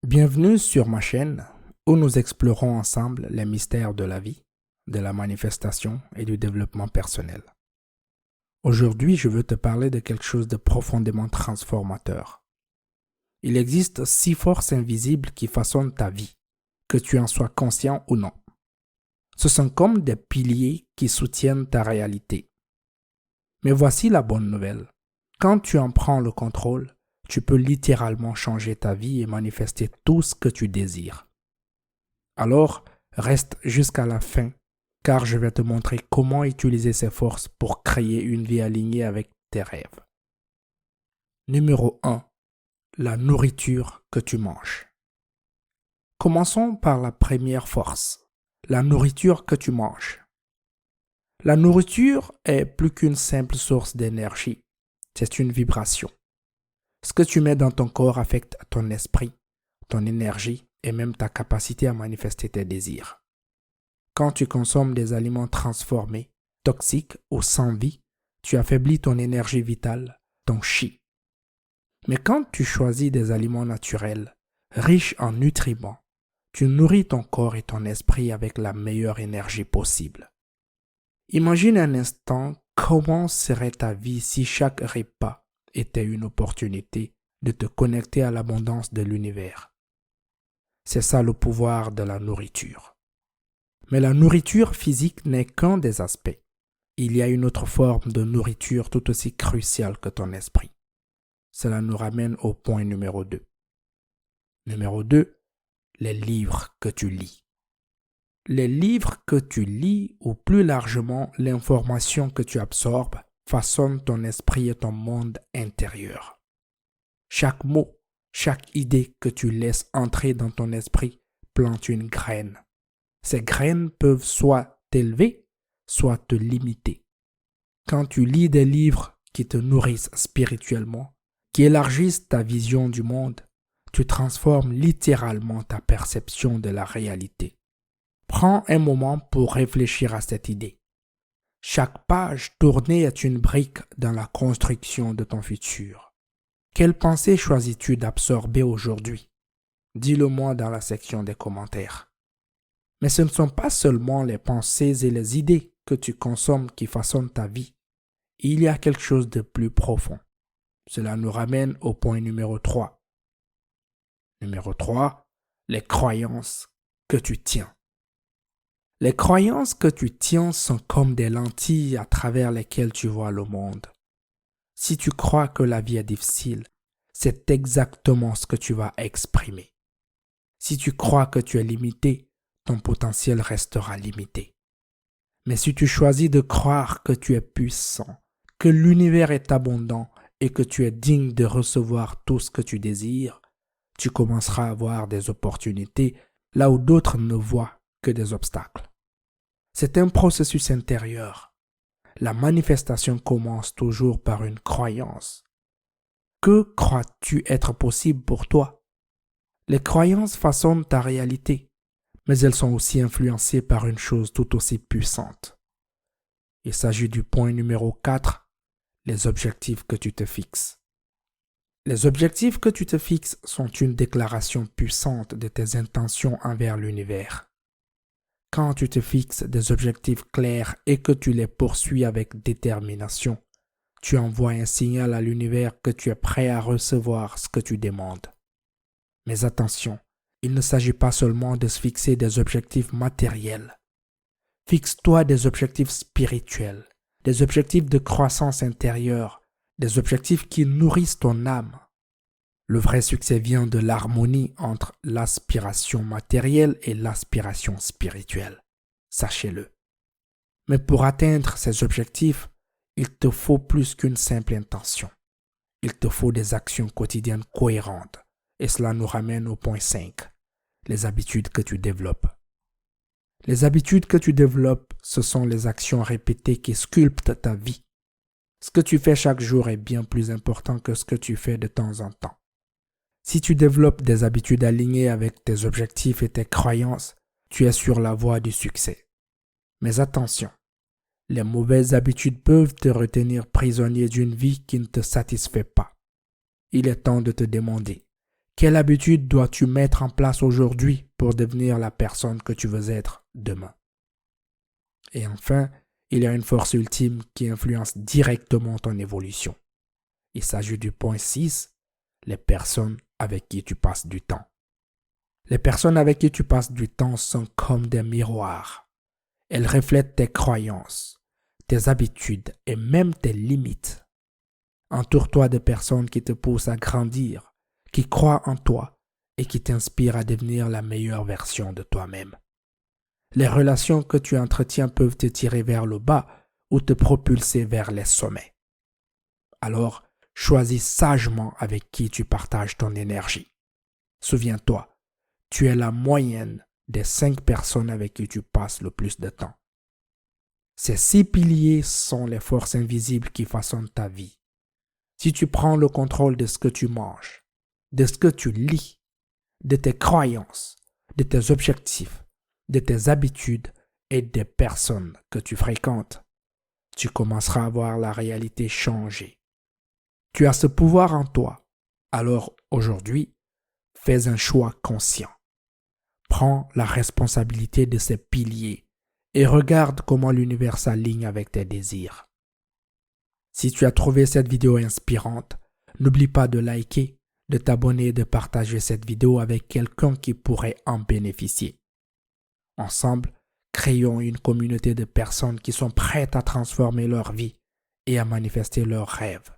Bienvenue sur ma chaîne où nous explorons ensemble les mystères de la vie, de la manifestation et du développement personnel. Aujourd'hui, je veux te parler de quelque chose de profondément transformateur. Il existe 6 forces invisibles qui façonnent ta vie, que tu en sois conscient ou non. Ce sont comme des piliers qui soutiennent ta réalité. Mais voici la bonne nouvelle. Quand tu en prends le contrôle, tu peux littéralement changer ta vie et manifester tout ce que tu désires. Alors, reste jusqu'à la fin, car je vais te montrer comment utiliser ces forces pour créer une vie alignée avec tes rêves. Numéro 1. La nourriture que tu manges. Commençons par la première force, la nourriture que tu manges. La nourriture est plus qu'une simple source d'énergie, c'est une vibration. Ce que tu mets dans ton corps affecte ton esprit, ton énergie et même ta capacité à manifester tes désirs. Quand tu consommes des aliments transformés, toxiques ou sans vie, tu affaiblis ton énergie vitale, ton chi. Mais quand tu choisis des aliments naturels, riches en nutriments, tu nourris ton corps et ton esprit avec la meilleure énergie possible. Imagine un instant comment serait ta vie si chaque repas était une opportunité de te connecter à l'abondance de l'univers. C'est ça le pouvoir de la nourriture. Mais la nourriture physique n'est qu'un des aspects. Il y a une autre forme de nourriture tout aussi cruciale que ton esprit. Cela nous ramène au point numéro 2. Numéro 2, les livres que tu lis. Les livres que tu lis, ou plus largement l'information que tu absorbes, façonnent ton esprit et ton monde intérieur. Chaque mot, chaque idée que tu laisses entrer dans ton esprit plante une graine. Ces graines peuvent soit t'élever, soit te limiter. Quand tu lis des livres qui te nourrissent spirituellement, qui élargissent ta vision du monde, tu transformes littéralement ta perception de la réalité. Prends un moment pour réfléchir à cette idée. Chaque page tournée est une brique dans la construction de ton futur. Quelle pensée choisis-tu d'absorber aujourd'hui? Dis-le-moi dans la section des commentaires. Mais ce ne sont pas seulement les pensées et les idées que tu consommes qui façonnent ta vie. Il y a quelque chose de plus profond. Cela nous ramène au point numéro 3. Numéro 3, les croyances que tu tiens. Les croyances que tu tiens sont comme des lentilles à travers lesquelles tu vois le monde. Si tu crois que la vie est difficile, c'est exactement ce que tu vas exprimer. Si tu crois que tu es limité, ton potentiel restera limité. Mais si tu choisis de croire que tu es puissant, que l'univers est abondant et que tu es digne de recevoir tout ce que tu désires, tu commenceras à voir des opportunités là où d'autres ne voient que des obstacles. C'est un processus intérieur. La manifestation commence toujours par une croyance. Que crois-tu être possible pour toi? Les croyances façonnent ta réalité, mais elles sont aussi influencées par une chose tout aussi puissante. Il s'agit du point numéro 4, les objectifs que tu te fixes. Les objectifs que tu te fixes sont une déclaration puissante de tes intentions envers l'univers. Quand tu te fixes des objectifs clairs et que tu les poursuis avec détermination, tu envoies un signal à l'univers que tu es prêt à recevoir ce que tu demandes. Mais attention, il ne s'agit pas seulement de se fixer des objectifs matériels. Fixe-toi des objectifs spirituels, des objectifs de croissance intérieure, des objectifs qui nourrissent ton âme. Le vrai succès vient de l'harmonie entre l'aspiration matérielle et l'aspiration spirituelle. Sachez-le. Mais pour atteindre ces objectifs, il te faut plus qu'une simple intention. Il te faut des actions quotidiennes cohérentes. Et cela nous ramène au point 5, les habitudes que tu développes. Les habitudes que tu développes, ce sont les actions répétées qui sculptent ta vie. Ce que tu fais chaque jour est bien plus important que ce que tu fais de temps en temps. Si tu développes des habitudes alignées avec tes objectifs et tes croyances, tu es sur la voie du succès. Mais attention, les mauvaises habitudes peuvent te retenir prisonnier d'une vie qui ne te satisfait pas. Il est temps de te demander, Quelle habitude dois-tu mettre en place aujourd'hui pour devenir la personne que tu veux être demain? Et enfin, il y a une force ultime qui influence directement ton évolution. Il s'agit du point 6, les personnes avec qui tu passes du temps. Les personnes avec qui tu passes du temps sont comme des miroirs. Elles reflètent tes croyances, tes habitudes et même tes limites. Entoure-toi de personnes qui te poussent à grandir, qui croient en toi et qui t'inspirent à devenir la meilleure version de toi-même. Les relations que tu entretiens peuvent te tirer vers le bas ou te propulser vers les sommets. Alors, choisis sagement avec qui tu partages ton énergie. Souviens-toi, tu es la moyenne des 5 personnes avec qui tu passes le plus de temps. Ces 6 piliers sont les forces invisibles qui façonnent ta vie. Si tu prends le contrôle de ce que tu manges, de ce que tu lis, de tes croyances, de tes objectifs, de tes habitudes et des personnes que tu fréquentes, tu commenceras à voir la réalité changer. Tu as ce pouvoir en toi. Alors aujourd'hui, fais un choix conscient. Prends la responsabilité de ces piliers et regarde comment l'univers s'aligne avec tes désirs. Si tu as trouvé cette vidéo inspirante, n'oublie pas de liker, de t'abonner et de partager cette vidéo avec quelqu'un qui pourrait en bénéficier. Ensemble, créons une communauté de personnes qui sont prêtes à transformer leur vie et à manifester leurs rêves.